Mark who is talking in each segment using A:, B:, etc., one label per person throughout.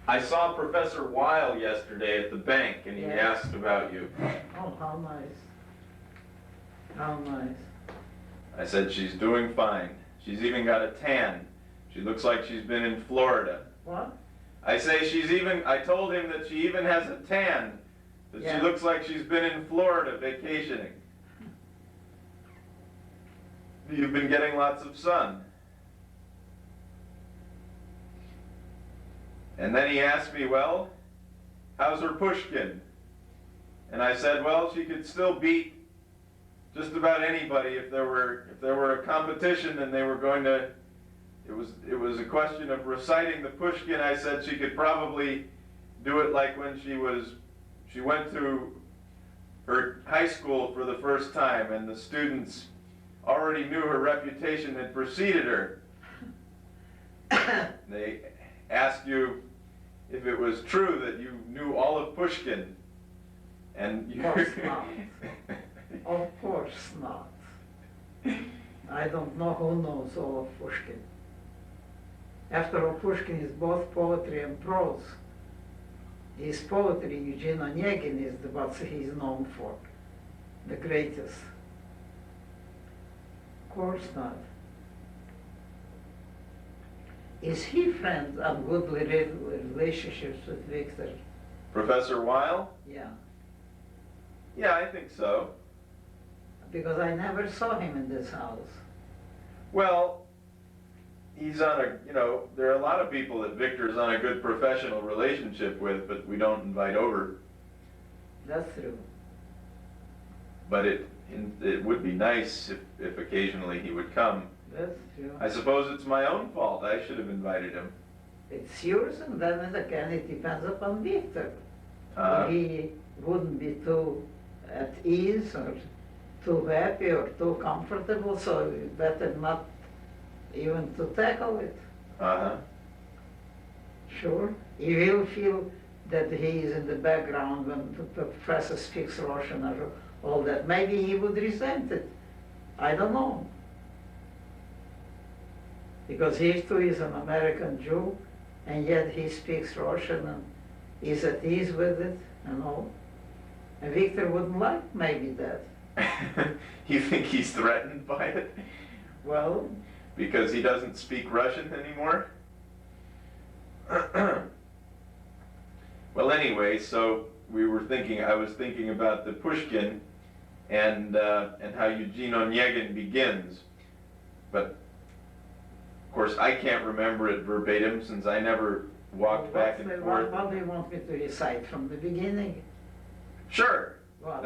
A: I saw Professor Weil yesterday at the bank, and he
B: Yes.
A: asked about you.
B: Oh, how nice. How nice.
A: I said she's doing fine. She's even got a tan. She looks like she's been in Florida.
B: What?
A: I told him that she even has a tan, that
B: Yeah.
A: she looks like she's been in Florida vacationing. You've been getting lots of sun. And then he asked me, well, how's her Pushkin? And I said, well, she could still beat just about anybody if there were a competition and they were going to, it was a question of reciting the Pushkin. I said she could probably do it like when she went to her high school for the first time and the students already knew her reputation had preceded her. They asked you if it was true that you knew all of Pushkin. And you...
B: Of course not. Of course not. I don't know who knows all of Pushkin. After all, Pushkin is both poetry and prose. His poetry, Eugene Onegin, is what he's known for, the greatest. Of course not. Is he friends and good relationships with Victor?
A: Professor Weil?
B: Yeah.
A: Yeah, I think so.
B: Because I never saw him in this house.
A: Well, he's on there are a lot of people that Victor's on a good professional relationship with, but we don't invite over.
B: That's true.
A: But it would be nice if occasionally he would come.
B: That's true.
A: I suppose it's my own fault. I should have invited him.
B: It's yours, and then again it depends upon Victor. He wouldn't be too at ease or too happy or too comfortable, so it's better not even to tackle it.
A: Uh-huh.
B: Sure. He will feel that he is in the background when the professor speaks Russian or all that. Maybe he would resent it. I don't know. Because he too is an American Jew, and yet he speaks Russian and is at ease with it and all. And Victor wouldn't like maybe that.
A: You think he's threatened by it?
B: Well,
A: because he doesn't speak Russian anymore? Well, anyway, so I was thinking about the Pushkin and how Eugene Onegin begins. But, of course, I can't remember it verbatim since I never walked back and forth.
B: What do you want me to recite from the beginning?
A: Sure.
B: What?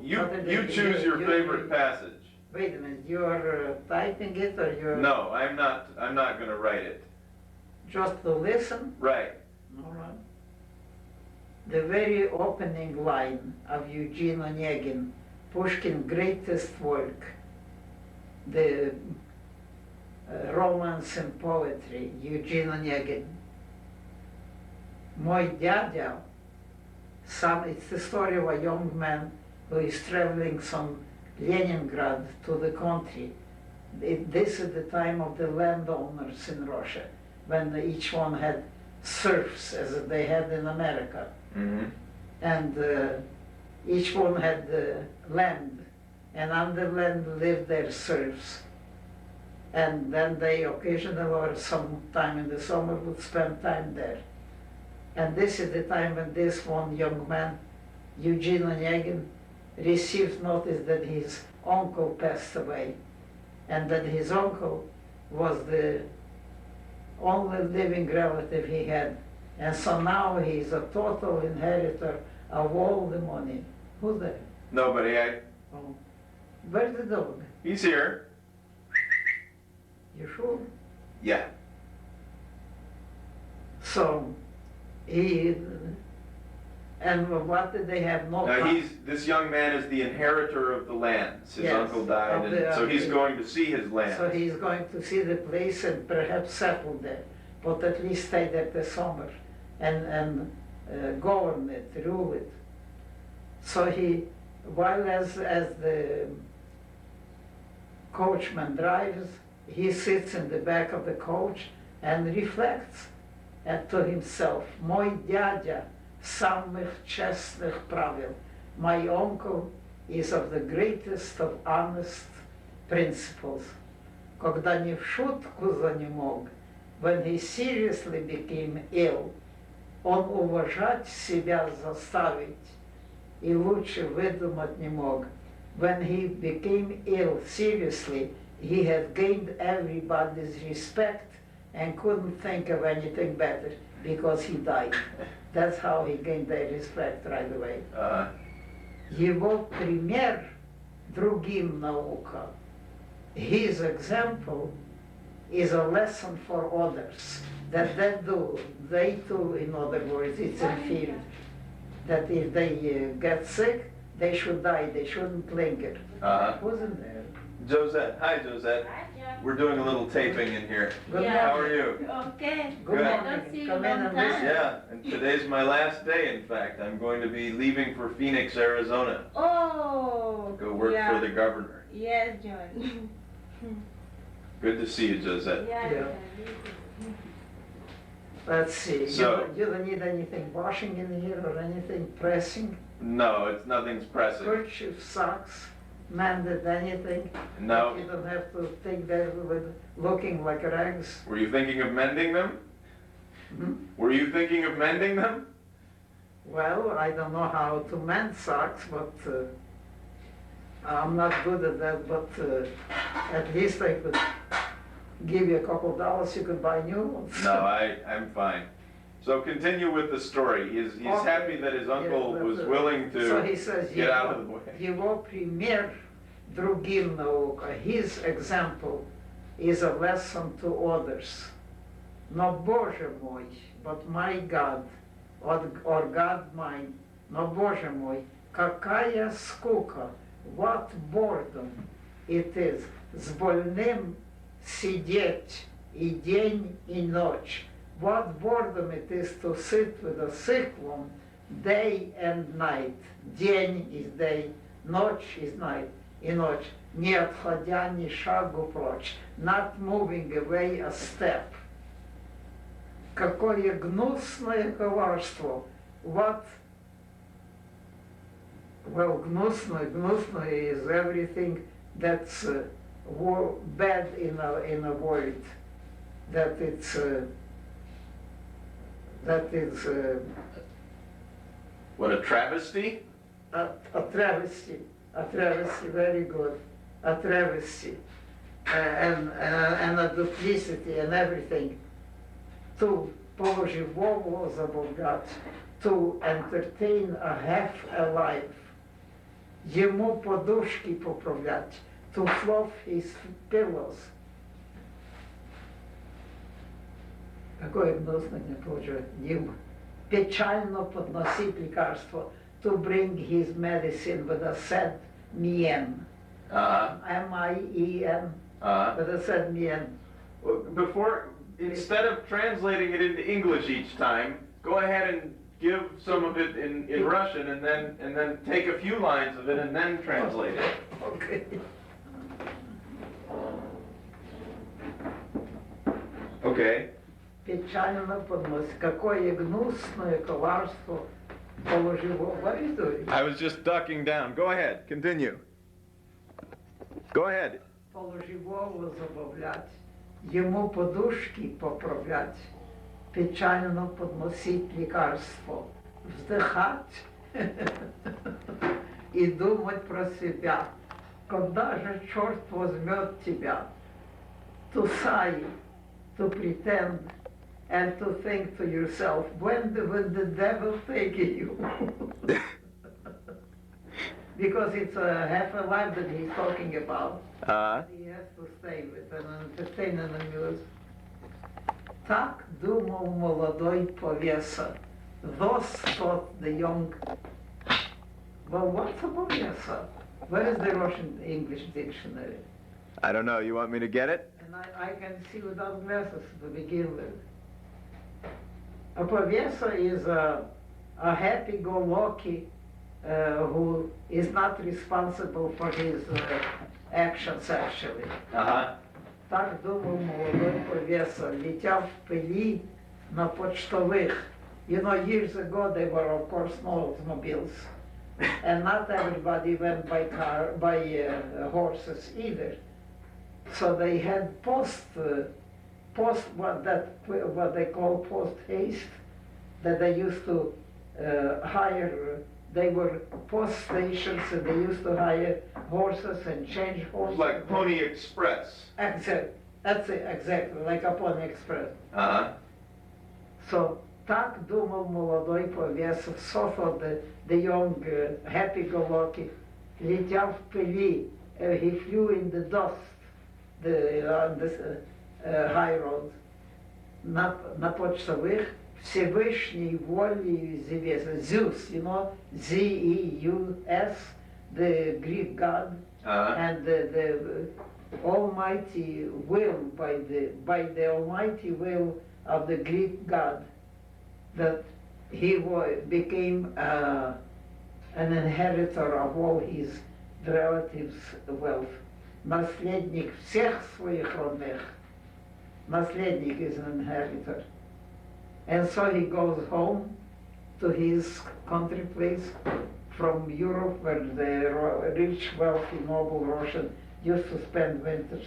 A: You choose your favorite passage.
B: Wait a minute, you're typing it or you're...
A: No, I'm not going to write it.
B: Just to listen?
A: Right.
B: All right. The very opening line of Eugene Onegin, Pushkin's greatest work, the romance and poetry, Eugene Onegin. Мой дядя, it's the story of a young man who is traveling from Leningrad to the country. This is the time of the landowners in Russia, when each one had serfs as they had in America.
A: Mm-hmm.
B: And each one had land, and on the land lived their serfs. And then they occasionally or sometime in the summer would spend time there. And this is the time when this one young man, Eugene Onegin, received notice that his uncle passed away, and that his uncle was the only living relative he had. And so now he's a total inheritor of all the money. Who's there?
A: Nobody.
B: Oh. Where's the dog?
A: He's here.
B: You sure?
A: Yeah.
B: So, and what did they have? No.
A: Now this young man is the inheritor of the lands. His
B: Yes,
A: uncle died, and so he's going to see his land.
B: So he's going to see the place and perhaps settle there, but at least stay there the summer and govern it, rule it. So while as the coachman drives, he sits in the back of the coach and reflects and to himself, "Мой дядя самых честных правил." My uncle is of the greatest of honest principles. Когда не в шутку занемог, when he seriously became ill, он уважать себя заставить и лучше выдумать не мог. When he became ill seriously, he had gained everybody's respect and couldn't think of anything better because he died. That's how he gained their respect right away. Его пример другим наука. His example is a lesson for others. That they too, in other words, it's in field. That if they get sick, they should die, they shouldn't linger. Wasn't there?
A: Josette, hi Josette.
C: Hi, John.
A: We're doing a little taping in here.
B: Good
C: Yeah.
A: How
B: morning.
A: are you?
C: Okay.
B: Good
A: Good.
C: I
B: morning.
C: don't see you
B: Come
C: long
B: in and
C: time.
B: visit.
A: Yeah, and today's my last day, in fact. I'm going to be leaving for Phoenix, Arizona.
C: Oh.
A: Go work
C: yeah.
A: for the governor.
C: Yes, John.
A: Good to see you, Josette.
C: yeah.
B: Yeah. Let's see,
A: So-
B: you don't need anything washing in here or anything pressing?
A: No, it's nothing's pressing.
B: Kerchief, socks, mended, anything?
A: No.
B: You don't have to take that with looking like rags.
A: Were you thinking of mending them?
B: Hmm?
A: Were you thinking of mending them?
B: Well, I don't know how to mend socks, but I'm not good at that, but at least I could give you a couple dollars, you could buy new ones.
A: No, I'm fine. So continue with the story. He's
B: Okay.
A: happy that his uncle
B: Yeah, but,
A: was willing
B: So he
A: to
B: says,
A: get out of the way.
B: его пример другим наука. His example is a lesson to others. Но, Боже мой, but my God, or God mine, но, Боже мой, какая скука, what boredom it is, с больным сидеть и день и ночь. What boredom it is to sit with a sick one day and night. День is day, ночь is night, и ночь. Не отходя ни шагу прочь. Not moving away a step. Какое гнусное коварство. What, well, гнусное is everything that's bad in a word. That it's that is
A: What, a travesty?
B: a travesty, very good, a travesty, and a duplicity and everything. To полуживого забавлять, to entertain a half alive, ему подушки поправлять, to fluff his pillows. Какое гнусное тоже им печально подносить лекарство, to bring his medicine with a sad mien, M-I-E-N, with a sad mien.
A: Before, instead of translating it into English each time, go ahead and give some of it in Russian and then take a few lines of it and then translate it.
B: Okay.
A: Okay.
B: Печально подносить, какое гнусное коварство полуживого. What are you doing?
A: I was just ducking down. Go ahead, continue. Go ahead.
B: Полуживого забавлять, ему подушки поправлять, печально подносить лекарство, вздыхать и думать про себя. Когда же черт возьмет тебя? To sigh, to pretend, and to think to yourself, when will the devil take you? Because it's a half a life that he's talking about. He has to stay with and entertain and amuse. Так думал молодой повеса. Thus thought the young. Well, what's a повеса? Where is the Russian English dictionary?
A: I don't know. You want me to get it?
B: And I can see without glasses to begin with. A повеса is a happy-go-lucky who is not responsible for his actions actually.
A: Uh-huh.
B: Так думал молодой повеса, летя в пыли, на почтовых. You know, years ago there were of course no automobiles, and not everybody went by car, by horses either. So they had what they call post haste, that they used to hire. They were post stations, and they used to hire horses and change horses.
A: Like Pony Express.
B: That's it, exactly, like a Pony Express.
A: Uh-huh.
B: So, так думал молодой повесов, so thought the young, happy-go-lucky, летел в пыли, he flew in the dust, on this high road. На почтовых Всевышней волей известно, Zeus, you know, Z-E-U-S, the Greek god, and the almighty will, by the almighty will of the Greek god, that he became an inheritor of all his relatives' wealth. Наследник всех своих родных. Naslедник is an inheritor. And so he goes home to his country place from Europe, where the rich, wealthy, noble Russian used to spend winters.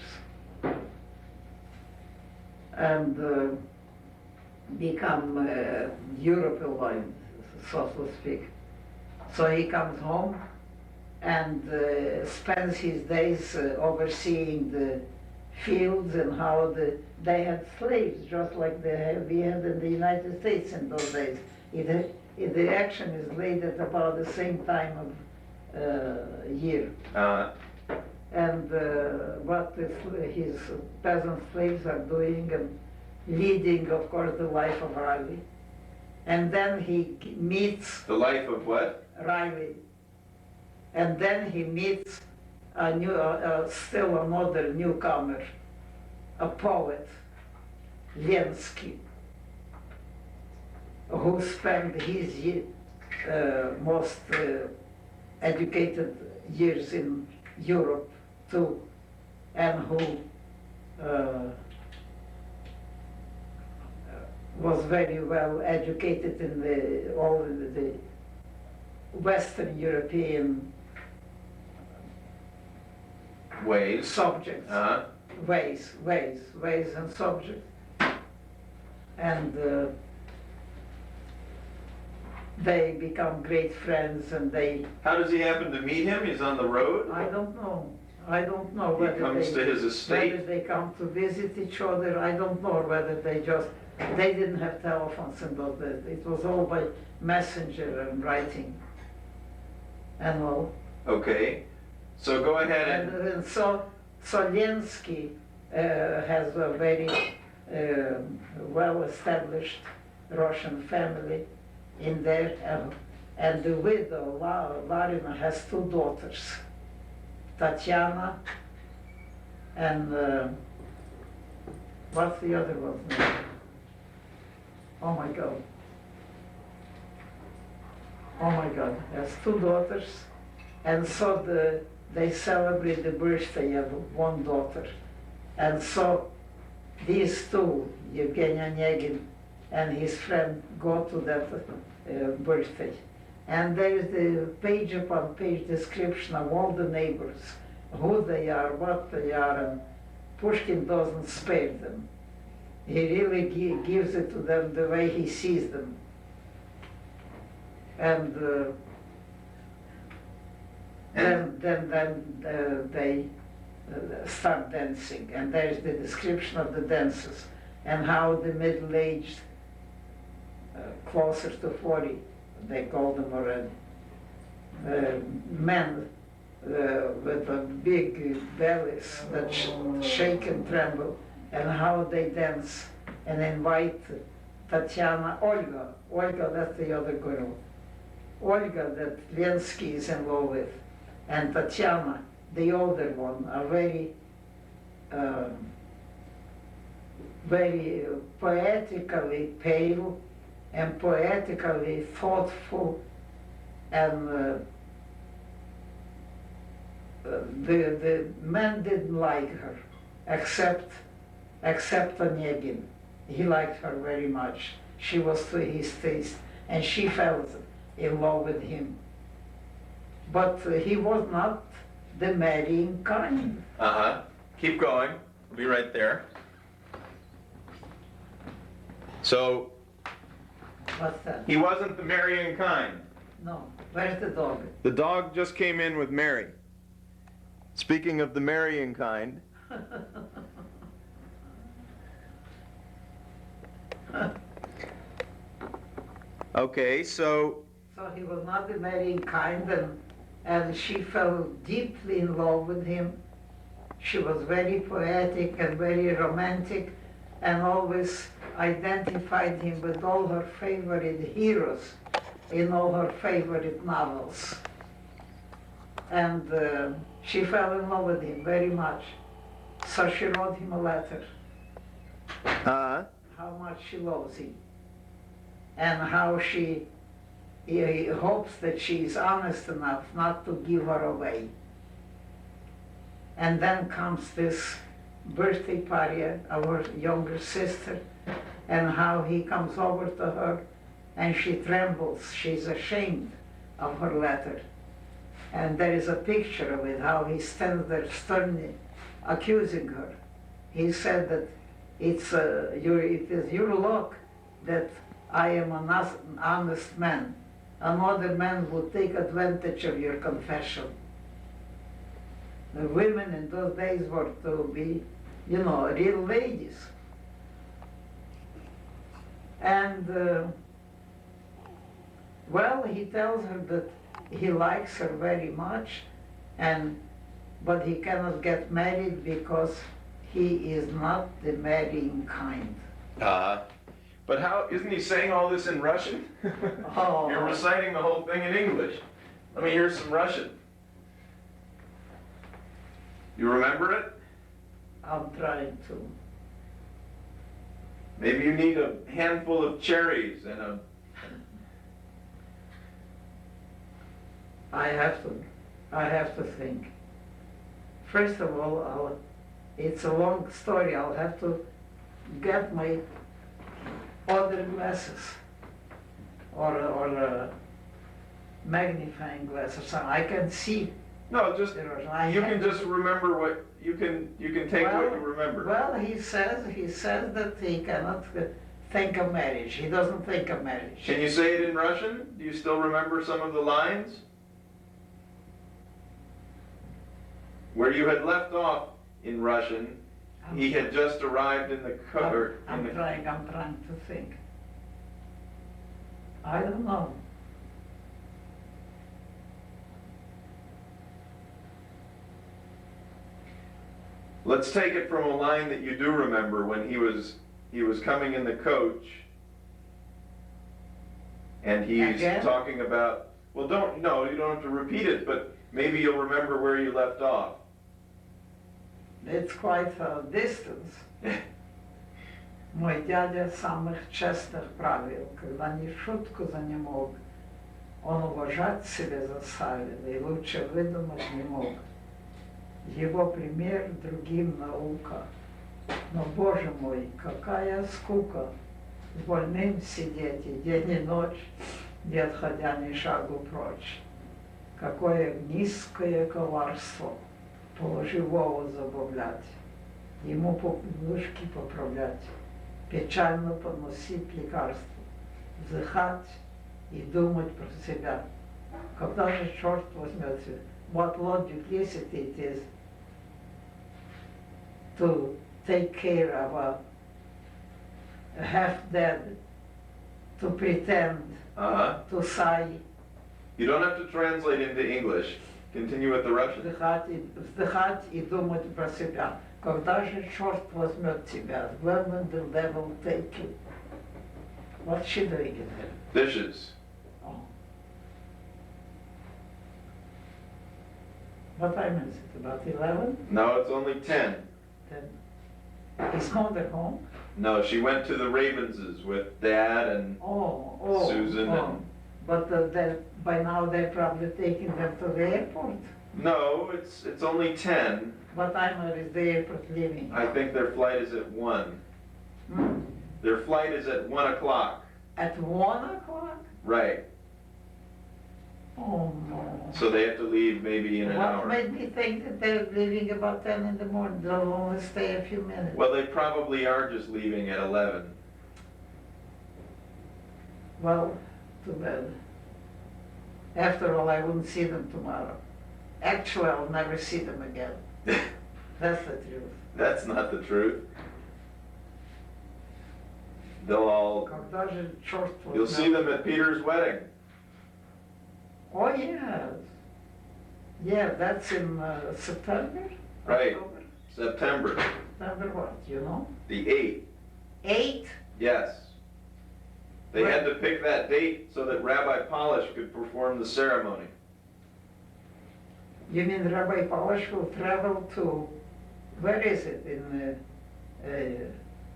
B: And become European, so to speak. So he comes home and spends his days overseeing the fields and how they had slaves, just like we had in the United States in those days. The action is laid at about the same time of year. And what his peasant slaves are doing, and leading, of course, the life of Riley. And then he meets...
A: The life of what?
B: Riley. And then he meets still another newcomer, a poet, Lenski, who spent his most educated years in Europe too, and who was very well educated in all the Western European
A: ways,
B: subjects, ways and subjects, and they become great friends. And they.
A: How does he happen to meet him? He's on the road.
B: I don't know
A: He comes to his estate.
B: Whether they come to visit each other. I don't know whether they didn't have telephones in those days. It was all by messenger and writing and all.
A: Okay, so go ahead
B: and so Lenski has a very well-established Russian family in there, and the widow Larina has two daughters, Tatiana and what's the other one's name? Oh my God, has two daughters, and so they celebrate the birthday of one daughter. And so these two, Evgeny Onegin and his friend, go to that birthday. And there is the page upon page description of all the neighbors, who they are, what they are, and Pushkin doesn't spare them. He really gives it to them the way he sees them. And then they start dancing, and there is the description of the dances and how the middle-aged, closer to 40, they call them already, men with big bellies that shake and tremble, and how they dance and invite Tatiana, Olga, that's the other girl, Olga that Lenski is in love with, and Tatiana, the older one, a very poetically pale and poetically thoughtful, and the men didn't like her, except Onegin. He liked her very much. She was to his taste, and she fell in love with him. But he was not the marrying kind.
A: Uh-huh. Keep going. We'll be right there. So,
B: What's that?
A: he wasn't the marrying kind.
B: No. Where's the dog?
A: The dog just came in with Mary. Speaking of the marrying kind, okay, so
B: So he was not the marrying kind, and she fell deeply in love with him. She was very poetic and very romantic, and always identified him with all her favorite heroes in all her favorite novels. And she fell in love with him very much. So she wrote him a letter, how much she loves him, and how he hopes that she is honest enough not to give her away. And then comes this birthday party of her younger sister, and how he comes over to her, and she trembles. She's ashamed of her letter. And there is a picture of it, how he stands there sternly accusing her. He said that it is your luck that I am an honest man. Another man would take advantage of your confession. The women in those days were to be, real ladies. And, well, he tells her that he likes her very much, but he cannot get married because he is not the marrying kind.
A: But how, isn't he saying all this in Russian?
B: Oh.
A: You're reciting the whole thing in English. Let me hear some Russian. You remember it?
B: I'm trying to.
A: Maybe you need a handful of cherries and a...
B: I have to think. First of all, it's a long story. I'll have to get my other glasses or magnifying glass or something. I can see.
A: No, just, you can just remember what, you can take what you remember.
B: Well, he says that he cannot think of marriage. He doesn't think of marriage.
A: Can you say it in Russian? Do you still remember some of the lines? Where you had left off in Russian, he had just arrived in the cover.
B: I'm trying to think. I don't know.
A: Let's take it from a line that you do remember when he was coming in the coach, and he's
B: Again?
A: talking about, well, you don't have to repeat it, but maybe you'll remember where you left off.
B: It's quite a distance. Мой дядя самых честных правил, когда ни шутку за не мог, он уважать себя заставил и лучше выдумать не мог. Его пример другим наука. Но, Боже мой, какая скука с больным сидеть и день и ночь, не отходя ни шагу прочь. Какое низкое коварство полуживого забавлять, ему по подушке поправлять, печально поносить лекарство, вздыхать и думать про себя. Когда же черт возьмет тебя? What Lord duplicity it is to take care of a half-dead, to pretend, to sigh.
A: You don't have to translate into English. Continue with the Russian.
B: Вздыхать и думать про себя. Когда же черт возьмет тебя? When will the devil take you? What's she doing in there?
A: Dishes.
B: Oh. What time is it? About 11?
A: No, it's only 10.
B: Then is mother home?
A: No, she went to the Ravenses with Dad and Susan and...
B: But by now they're probably taking them to the airport.
A: No, it's only 10.
B: What time is the airport leaving?
A: I think their flight is at 1. Their flight is at 1 o'clock.
B: At 1 o'clock?
A: Right.
B: Oh, no.
A: So they have to leave maybe in an
B: What
A: hour.
B: made me think that they're leaving about 10 in the morning? They'll only stay a few minutes.
A: Well, they probably are just leaving at 11.
B: Well, too bad. After all, I wouldn't see them tomorrow. Actually, I'll never see them again. That's the truth.
A: That's not the truth. They'll all,
B: Когда же черт
A: you'll see them at Peter's wedding.
B: Oh, yes. Yeah, that's in September?
A: Right.
B: October?
A: September
B: September what, you know?
A: the 8th.
B: 8?
A: Yes. They had to pick that date so that Rabbi Polish could perform the ceremony.
B: You mean Rabbi Polish will travel to, where is it,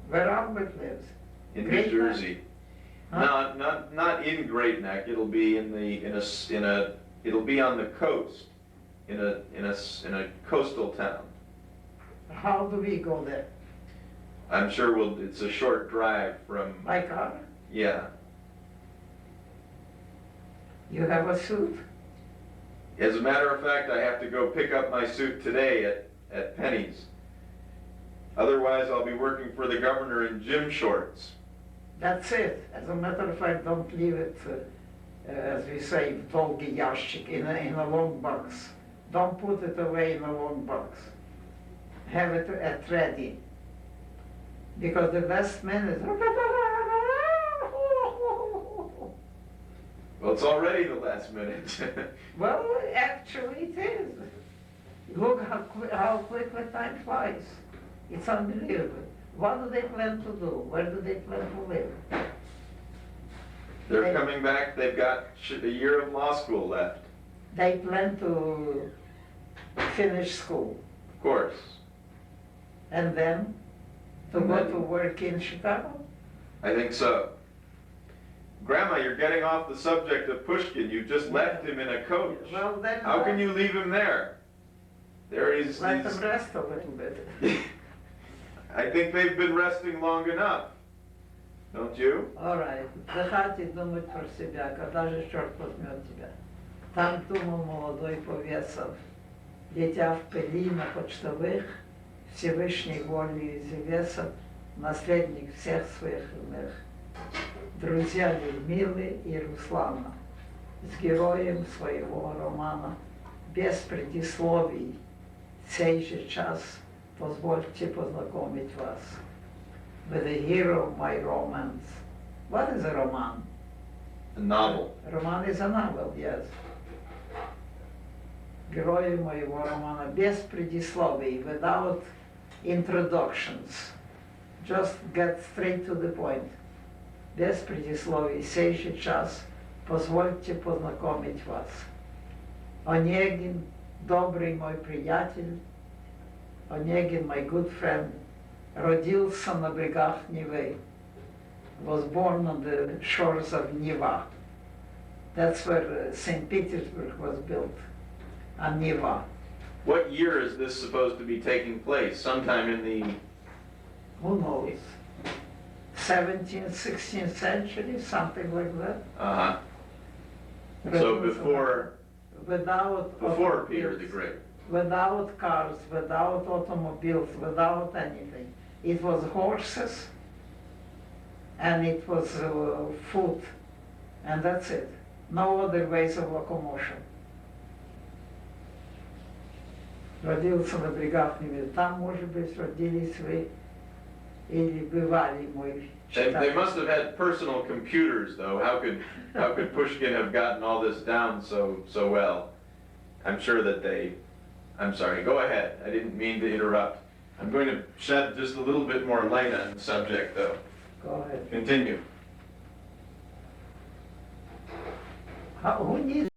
B: where Albert lives?
A: In New
B: Great
A: Jersey.
B: Huh?
A: No, not in Great Neck. It'll be it'll be on the coast, in a coastal town.
B: How do we go there?
A: I'm sure it's a short drive from,
B: By car?
A: yeah.
B: You have a suit?
A: As a matter of fact, I have to go pick up my suit today at Penny's. Otherwise, I'll be working for the governor in gym shorts.
B: That's it. As a matter of fact, don't leave it, as we say, w dolgi ящик, in a long box. Don't put it away in a long box. Have it at ready. Because the last minute,
A: Well, it's already the last minute.
B: well, actually it is. Look how quickly time flies. It's unbelievable. What do they plan to do? Where do they plan to live?
A: They're coming back. They've got a year of law school left.
B: They plan to finish school
A: Of course.
B: and then to
A: And
B: go
A: then-
B: to work in Chicago?
A: I think so. Grandma, you're getting off the subject of Pushkin. You just left him in a coach.
B: Well, then.
A: How can you leave him there? There he's.
B: Let them rest a little bit.
A: I think they've been resting long enough. Don't you?
B: All right. Захватит думать про себя, когда же черт возьмет тебя. Там думал молодой Повесов, летя в пыли на почтовых, Всевышний волей известен, наследник всех своих иных. Друзья Людмилы и Руслана, с героем своего романа, без предисловий, сей же час позвольте познакомить вас with the hero of my romance. What is a roman?
A: A novel.
B: Roman is a novel, yes. Герои моего романа без предисловий, without introductions. Just get straight to the point. Без предисловий, сей же час позвольте познакомить вас. Онегин, добрый мой приятель, Онегин, my good friend, родился на берегах Невы, was born on the shores of Neva. That's where St. Petersburg was built, on Neva.
A: What year is this supposed to be taking place? Sometime in the.
B: Who knows? 17th, 16th century, something like that.
A: Uh-huh. So before
B: Without
A: Peter the
B: automobiles,
A: Great.
B: without cars, without automobiles, without anything. It was horses and it was foot, and that's it. No other ways of locomotion. Родился на берегах Невы. Там, может быть, родились вы или бывали мой
A: They
B: читатель.
A: must have had personal computers, though. How could Pushkin have gotten all this down so well? I'm sure that they. I'm sorry. Go ahead. I didn't mean to interrupt. I'm going to shed just a little bit more light on the subject, though.
B: Go ahead.
A: Continue.
B: Who needs